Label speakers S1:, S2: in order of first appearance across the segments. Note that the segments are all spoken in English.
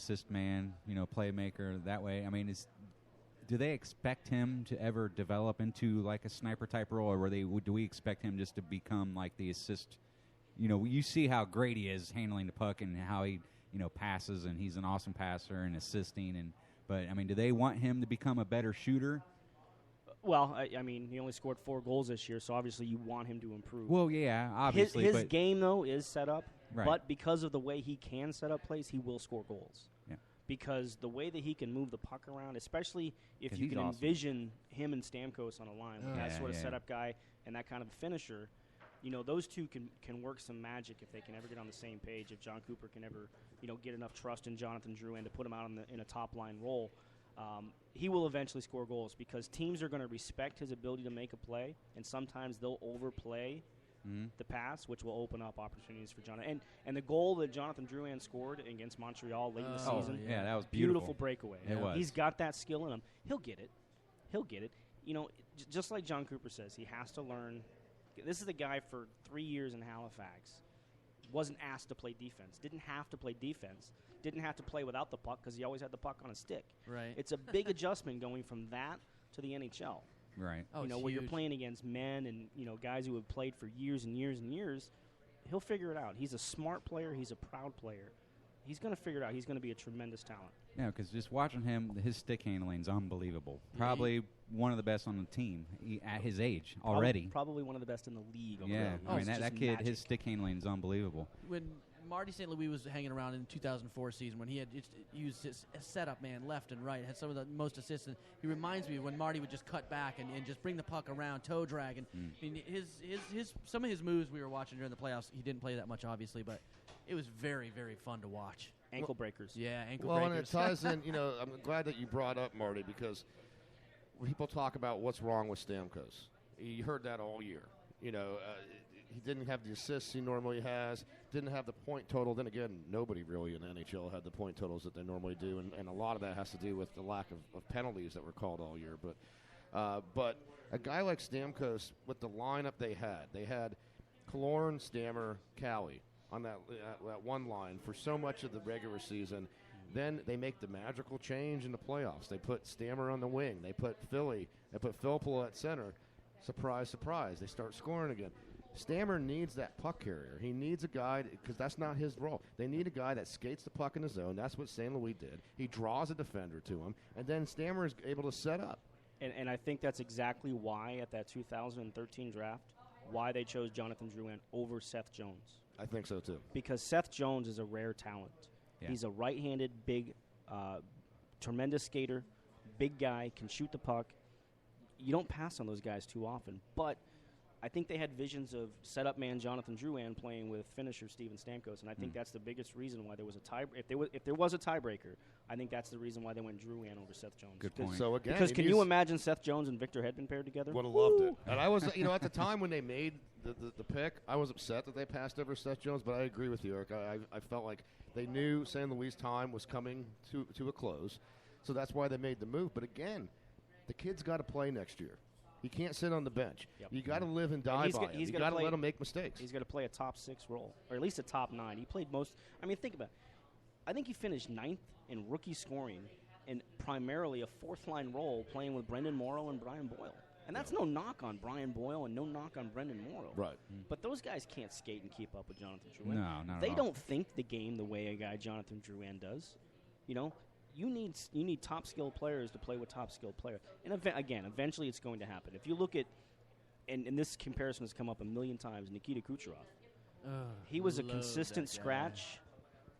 S1: assist man, playmaker that way. I mean, do they expect him to ever develop into like a sniper type role, or do we expect him just to become like the assist? You see how great he is handling the puck and how he passes, and he's an awesome passer and assisting. But I mean, do they want him to become a better shooter?
S2: Well, I mean, he only scored 4 goals this year, so obviously you want him to improve.
S1: Well, yeah, obviously.
S2: His game, though, is set up,
S1: right.
S2: But because of the way he can set up plays, he will score goals.
S1: Yeah.
S2: Because the way that he can move the puck around, especially if you can envision him and Stamkos on a line, like that sort of setup guy and that kind of a finisher, those two can work some magic if they can ever get on the same page, if John Cooper can ever, get enough trust in Jonathan Drouin to put him out in a top-line role. He will eventually score goals because teams are going to respect his ability to make a play, and sometimes they'll overplay the pass, which will open up opportunities for Jonathan. And the goal that Jonathan Drouin scored against Montreal late in the season,
S1: that was beautiful
S2: breakaway.
S1: It was.
S2: He's got that skill in him. He'll get it. Just like John Cooper says, he has to learn. This is a guy for 3 years in Halifax. Wasn't asked to play defense. Didn't have to play defense. Didn't have to play without the puck because he always had the puck on his stick.
S3: Right.
S2: It's a big adjustment going from that to the NHL.
S1: Right.
S3: Oh,
S2: where you're playing against men and guys who have played for years and years and years. He'll figure it out. He's a smart player. He's a proud player. He's going to figure it out. He's going to be a tremendous talent.
S1: Yeah, because just watching him, his stick handling is unbelievable. Probably one of the best on the team at his age already.
S2: Probably one of the best in the league.
S1: Yeah, I mean, that kid,
S2: magic.
S1: his stick handling is unbelievable.
S3: When Marty St. Louis was hanging around in the 2004 season, when he had used his setup man left and right, had some of the most assists, and he reminds me of when Marty would just cut back and just bring the puck around, toe drag. And I mean, his some of his moves we were watching during the playoffs, he didn't play that much, obviously, but it was very, very fun to watch.
S2: Ankle breakers.
S3: Yeah, ankle breakers.
S4: Well, and it ties in, I'm glad that you brought up Marty because people talk about what's wrong with Stamkos. You heard that all year. He didn't have the assists he normally has, didn't have the point total. Then again, nobody really in the NHL had the point totals that they normally do, and a lot of that has to do with the lack of penalties that were called all year. But a guy like Stamkos, with the lineup they had Killorn, Stammer, Cali on that one line for so much of the regular season. Then they make the magical change in the playoffs. They put Stammer on the wing. They put Filppula at center. Surprise, surprise. They start scoring again. Stammer needs that puck carrier. He needs a guy, because that's not his role. They need a guy that skates the puck in the zone. That's what St. Louis did. He draws a defender to him, and then Stammer is able to set up.
S2: And I think that's exactly why at that 2013 draft, why they chose Jonathan Drouin over Seth Jones.
S4: I think so, too.
S2: Because Seth Jones is a rare talent. Yeah. He's a right-handed, big, tremendous skater, big guy, can shoot the puck. You don't pass on those guys too often. But I think they had visions of setup man Jonathan Drouin playing with finisher Steven Stamkos, and I think that's the biggest reason why there was a tie. If there was a tiebreaker, I think that's the reason why they went Drouin over Seth Jones.
S1: Good point.
S4: So again,
S2: because can you imagine Seth Jones and Victor Hedman paired together?
S4: Would have loved it. And I was, at the time when they made the pick, I was upset that they passed over Seth Jones, but I agree with you, Eric. I felt like they knew St. Louis' time was coming to a close, so that's why they made the move. But again, the kid's got to play next year. He can't sit on the bench. Yep. You got to live and die by him. You got to let him make mistakes.
S2: He's going to play a top 6 role, or at least a top 9. He played most. I mean, think about it. I think he finished 9th in rookie scoring in primarily a fourth-line role playing with Brendan Morrow and Brian Boyle. And that's no knock on Brian Boyle and no knock on Brendan Morrow.
S4: Right.
S2: But those guys can't skate and keep up with Jonathan Drouin.
S1: No, not at all.
S2: They don't think the game the way a guy Jonathan Drouin does. You need top skilled players to play with top skilled players. And eventually it's going to happen. If you look at, and this comparison has come up a million times, Nikita Kucherov. He was a consistent scratch.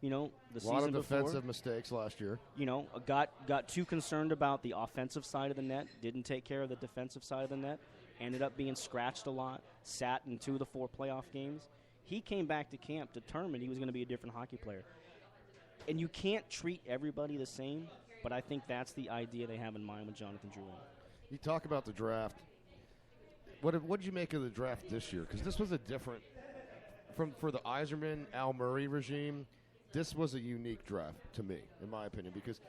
S2: The season before.
S4: A lot of defensive mistakes last year.
S2: Got too concerned about the offensive side of the net. Didn't take care of the defensive side of the net. Ended up being scratched a lot. Sat in 2 of the 4 playoff games. He came back to camp determined he was going to be a different hockey player. And you can't treat everybody the same, but I think that's the idea they have in mind with Jonathan Drouin.
S4: You talk about the draft. What did you make of the draft this year? Because this was a different for the Yzerman, Al Murray regime. This was a unique draft to me, in my opinion, because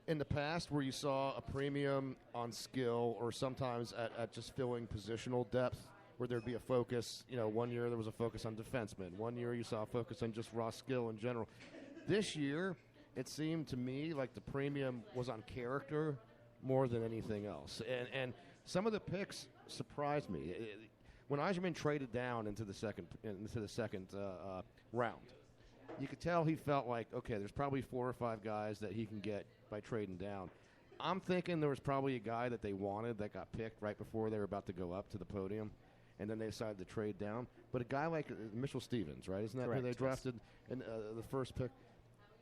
S4: in the past where you saw a premium on skill or sometimes at just filling positional depth, where there'd be a focus. 1 year there was a focus on defensemen. 1 year you saw a focus on just raw skill in general. This year, it seemed to me like the premium was on character more than anything else. And some of the picks surprised me. When Yzerman traded down into the second round, you could tell he felt like, okay, there's probably 4 or 5 guys that he can get by trading down. I'm thinking there was probably a guy that they wanted that got picked right before they were about to go up to the podium, and then they decided to trade down. But a guy like Mitchell Stevens, right? Isn't that
S2: Correct,
S4: who they drafted in the first pick?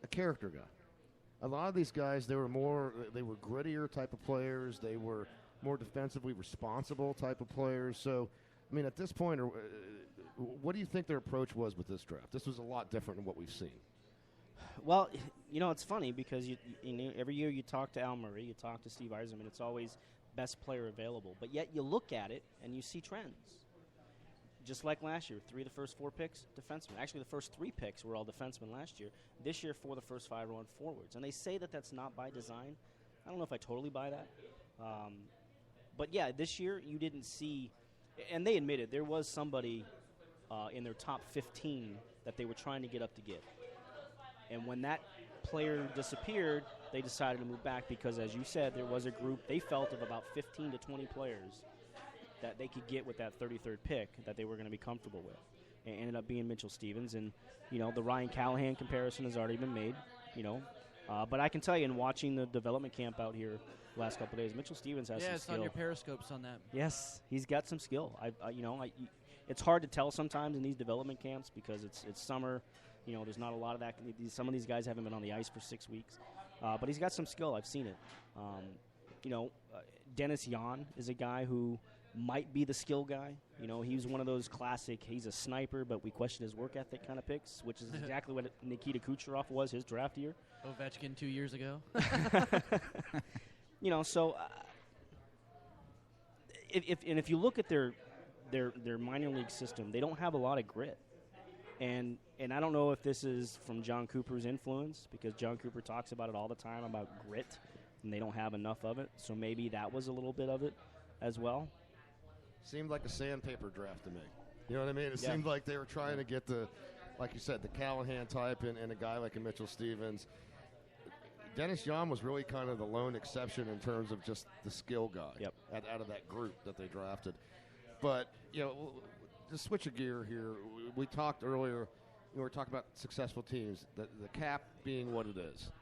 S4: A character guy. A lot of these guys, they were grittier type of players. They were more defensively responsible type of players. So, I mean, at this point, what do you think their approach was with this draft? This was a lot different than what we've seen.
S2: Well, it's funny because you every year you talk to Al Murray, you talk to Steve Yzerman, it's always best player available. But yet you look at it and you see trends. Just like last year, 3 of the first 4 picks, defensemen. Actually, the first 3 picks were all defensemen last year. This year, 4 of the first 5 were on forwards. And they say that that's not by design. I don't know if I totally buy that. But, yeah, this year you didn't see – and they admitted there was somebody in their top 15 that they were trying to get up to get. And when that player disappeared, they decided to move back because, as you said, there was a group they felt of about 15 to 20 players that they could get with that 33rd pick that they were going to be comfortable with. And it ended up being Mitchell Stevens. And, the Ryan Callahan comparison has already been made, But I can tell you, in watching the development camp out here the last couple of days, Mitchell Stevens has some skill.
S3: Yeah, it's on your periscopes on that.
S2: Yes, he's got some skill. It's hard to tell sometimes in these development camps because it's summer. There's not a lot of that. Some of these guys haven't been on the ice for 6 weeks. But he's got some skill. I've seen it. Dennis Jan is a guy who might be the skill guy. He's one of those classic, he's a sniper, but we question his work ethic kind of picks, which is exactly what Nikita Kucherov was his draft year.
S3: Ovechkin 2 years ago.
S2: If you look at their minor league system, they don't have a lot of grit. And I don't know if this is from John Cooper's influence, because John Cooper talks about it all the time, about grit, and they don't have enough of it. So maybe that was a little bit of it as well.
S4: Seemed like a sandpaper draft to me. You know what I mean? It seemed like they were trying to get like you said, the Callahan type and a guy like a Mitchell Stevens. Dennis Jan was really kind of the lone exception in terms of just the skill guy out of that group that they drafted. But, just switch a gear here. We talked earlier, we were talking about successful teams, the cap being what it is.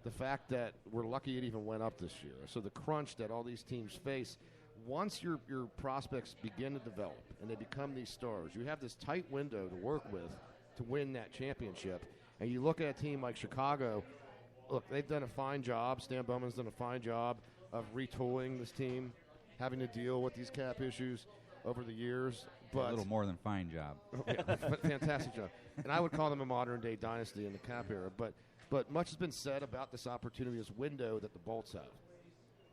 S4: The fact that we're lucky it even went up this year. So the crunch that all these teams face, once your prospects begin to develop and they become these stars, you have this tight window to work with to win that championship. And you look at a team like Chicago, look, they've done a fine job. Stan Bowman's done a fine job of retooling this team, having to deal with these cap issues over the years. But
S1: a little more than fine job.
S4: Fantastic job. And I would call them a modern-day dynasty in the cap era. But much has been said about this opportunity, this window that the Bolts have.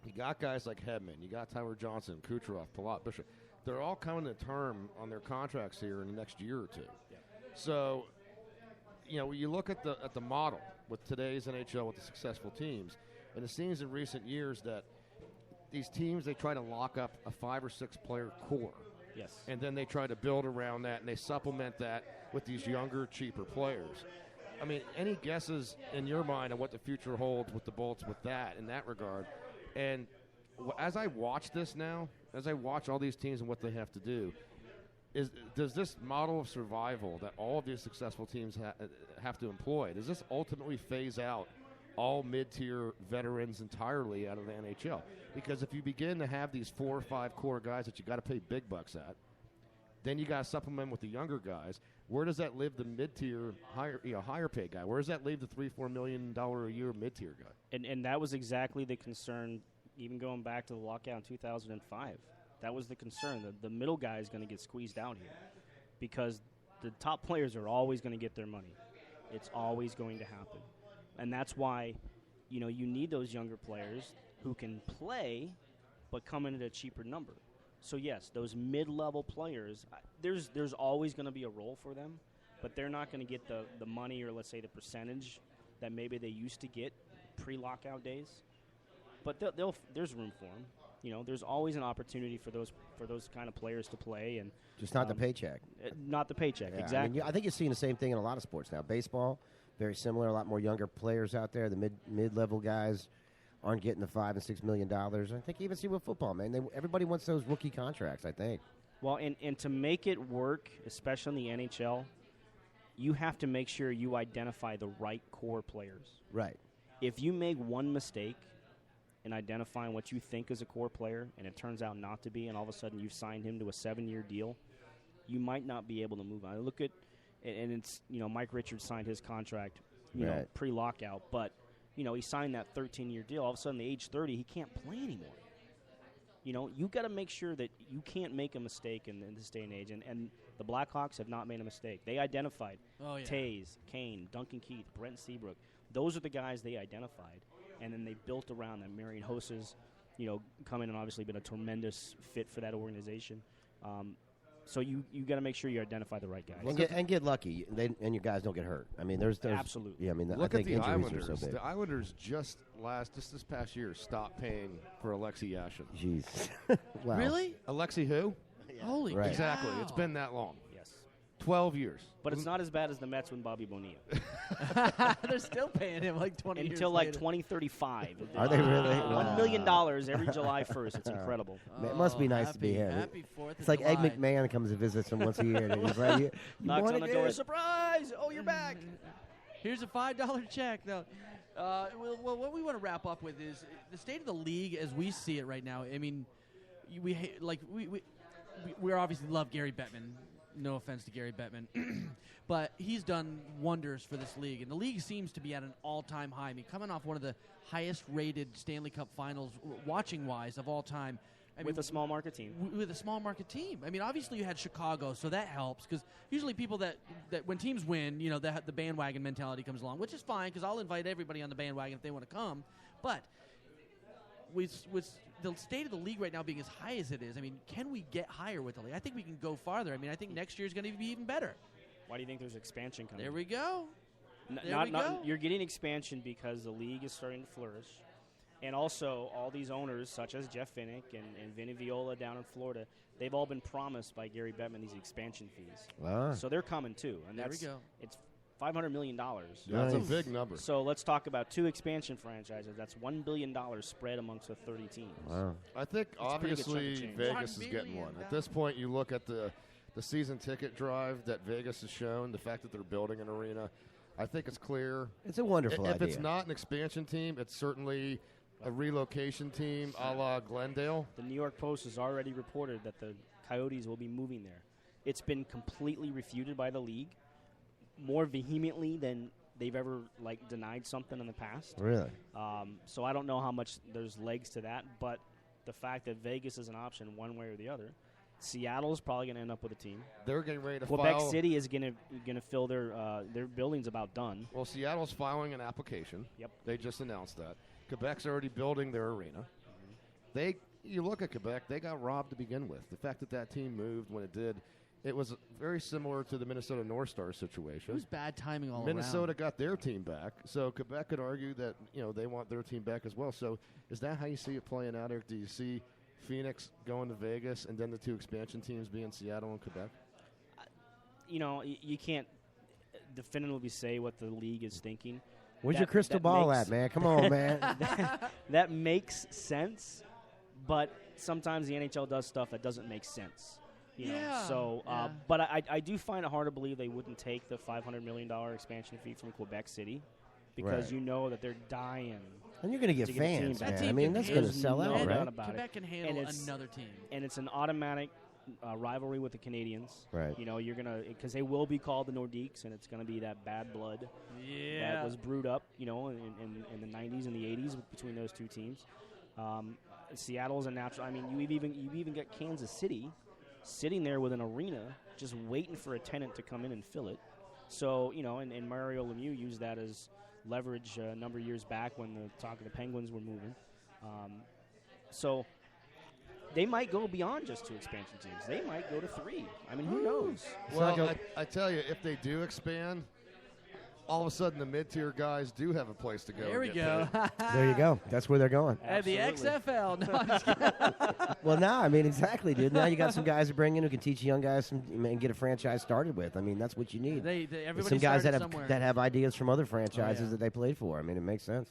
S4: You got guys like Hedman, you got Tyler Johnson, Kucherov, Palat, Bishop. They're all coming to term on their contracts here in the next year or two. Yeah. So, you look at the model with today's NHL with the successful teams, and it seems in recent years that these teams, they try to lock up a 5 or 6 player core.
S2: Yes.
S4: And then they try to build around that, and they supplement that with these younger, cheaper players. I mean, any guesses in your mind on what the future holds with the Bolts with that, in that regard? And as I watch this now, as I watch all these teams and what they have to do, does this model of survival that all of these successful teams have to employ, does this ultimately phase out all mid-tier veterans entirely out of the NHL? Because if you begin to have these 4 or 5 core guys that you got to pay big bucks at, then you got to supplement with the younger guys. Where does that leave the mid-tier, higher paid guy? Where does that leave the $3-4 million a year mid-tier guy?
S2: And that was exactly the concern, even going back to the lockout in 2005. That was the concern. The middle guy is going to get squeezed out here because the top players are always going to get their money. It's always going to happen. And that's why, you need those younger players who can play but come in at a cheaper number. So, yes, those mid-level players, there's always going to be a role for them, but they're not going to get the money or, let's say, the percentage that maybe they used to get pre-lockout days. But there's room for them. There's always an opportunity for those kind of players to play. And
S5: just not the paycheck.
S2: Not the paycheck,
S5: yeah,
S2: exactly.
S5: I think you're seeing the same thing in a lot of sports now. Baseball, very similar. A lot more younger players out there. The mid-level guys aren't getting the $5 and $6 million. I think you even see with football, man. Everybody wants those rookie contracts, I think.
S2: Well, and to make it work, especially in the NHL, you have to make sure you identify the right core players.
S5: Right.
S2: If you make one mistake in identifying what you think is a core player and it turns out not to be, and all of a sudden you've signed him to a 7-year deal, you might not be able to move on. Look at, and it's, Mike Richards signed his contract, pre-lockout, but, he signed that 13-year deal. All of a sudden, at age 30, he can't play anymore. You got to make sure that you can't make a mistake in this day and age. And the Blackhawks have not made a mistake. They identified Taves, Kane, Duncan Keith, Brent Seabrook. Those are the guys they identified. And then they built around them. Marian Hossa's, come in and obviously been a tremendous fit for that organization. So you got to make sure you identify the right guys.
S5: And get lucky, and your guys don't get hurt. I mean, there's
S2: absolutely.
S5: Yeah, I mean,
S4: look
S5: I think
S4: at the
S5: injuries
S4: Islanders.
S5: are so big.
S4: The Islanders just this past year stopped paying for Alexei Yashin.
S5: Jeez. Wow.
S3: Really?
S4: Alexei who?
S3: Yeah. Holy
S5: right.
S4: Exactly.
S3: Wow.
S4: It's been that long.
S2: Yes.
S4: 12 years.
S2: But it's not as bad as the Mets when Bobby Bonilla.
S3: They're still paying him like 20 years
S2: until like
S3: later.
S2: 2035.
S5: Are they really?
S2: $1 million every July 1st. It's incredible.
S5: It must be nice to be him.
S3: Happy 4th
S5: It's like
S3: July.
S5: Egg McMahon comes and visits him once a year. And he's like, you
S2: Knocks on the door.
S5: it?
S2: Surprise! Oh, you're back.
S3: Here's a $5 check. No. Well, what we want to wrap up with is the state of the league as we see it right now. I mean, we obviously love Gary Bettman. No offense to Gary Bettman, but he's done wonders for this league, and the league seems to be at an all-time high. I mean, coming off one of the highest-rated Stanley Cup Finals, watching-wise, of all time.
S2: With a small market team.
S3: With a small market team. I mean, obviously you had Chicago, so that helps because usually people that when teams win, the bandwagon mentality comes along, which is fine because I'll invite everybody on the bandwagon if they want to come. But with the state of the league right now being as high as it is, I mean, can we get higher with the league? I think we can go farther. I mean, I think next year is going to be even better.
S2: Why do you think there's expansion coming?
S3: There we go.
S2: You're getting expansion because the league is starting to flourish. And also, all these owners, such as Jeff Finnick and Vinny Viola down in Florida, they've all been promised by Gary Bettman these expansion fees.
S5: Wow.
S2: So they're coming too. And
S3: there we go.
S2: It's $500 million.
S4: That's a big number.
S2: So let's talk about 2 expansion franchises. That's $1 billion spread amongst the 30 teams.
S5: Wow.
S4: I think obviously Vegas is getting one. At this point, you look at the season ticket drive that Vegas has shown, the fact that they're building an arena. I think it's clear.
S5: It's a wonderful
S4: idea.
S5: idea.
S4: If it's not an expansion team, it's certainly a relocation team a la Glendale.
S2: The New York Post has already reported that the Coyotes will be moving there. It's been completely refuted by the league, more vehemently than they've ever denied something in the past.
S5: Really?
S2: So I don't know how much there's legs to that, but the fact that Vegas is an option one way or the other. Seattle's probably going to end up with a team.
S4: They're getting ready to
S2: Quebec
S4: file.
S2: City is going to fill their building's about done.
S4: Well, Seattle's filing an application.
S2: Yep.
S4: They just announced that. Quebec's already building their arena. You look at Quebec, they got robbed to begin with. The fact that team moved when it did, it was very similar to the Minnesota North Stars situation.
S3: It was bad timing all
S4: Minnesota
S3: around.
S4: got their team back, so Quebec could argue that they want their team back as well. So is that how you see it playing out, Eric? Do you see Phoenix going to Vegas and then the 2 expansion teams being Seattle and Quebec?
S2: You can't definitively say what the league is thinking.
S5: Where's your crystal ball at, man? Come on, man.
S2: That makes sense, but sometimes the NHL does stuff that doesn't make sense. But I do find it hard to believe they wouldn't take the $500 million expansion fee from Quebec City because
S5: right.
S2: that they're dying.
S5: And you're going to get fans, man. I mean, that's going to sell out, right?
S3: Quebec can handle another team.
S2: And it's an automatic rivalry with the Canadians.
S5: Right.
S2: You're going to – because they will be called the Nordiques, and it's going to be that bad blood that was brewed up, in the 90s and the 80s between those two teams. Seattle's a natural – I mean, you've even got Kansas City sitting there with an arena just waiting for a tenant to come in and fill it. So, and Mario Lemieux used that as leverage a number of years back when the talk of the Penguins were moving. So they might go beyond just 2 expansion teams. They might go to 3. I mean, who knows?
S4: Well, I tell you, if they do expand, all of a sudden the mid-tier guys do have a place to go.
S3: There we go.
S5: There you go. That's where they're going.
S3: And the XFL. No, I'm just kidding.
S5: Well, now, I mean, exactly, dude. Now you got some guys to bring in who can teach young guys and get a franchise started with. I mean, that's what you need.
S3: Everybody
S5: some guys that
S3: somewhere.
S5: have ideas from other franchises that they played for. I mean, it makes sense.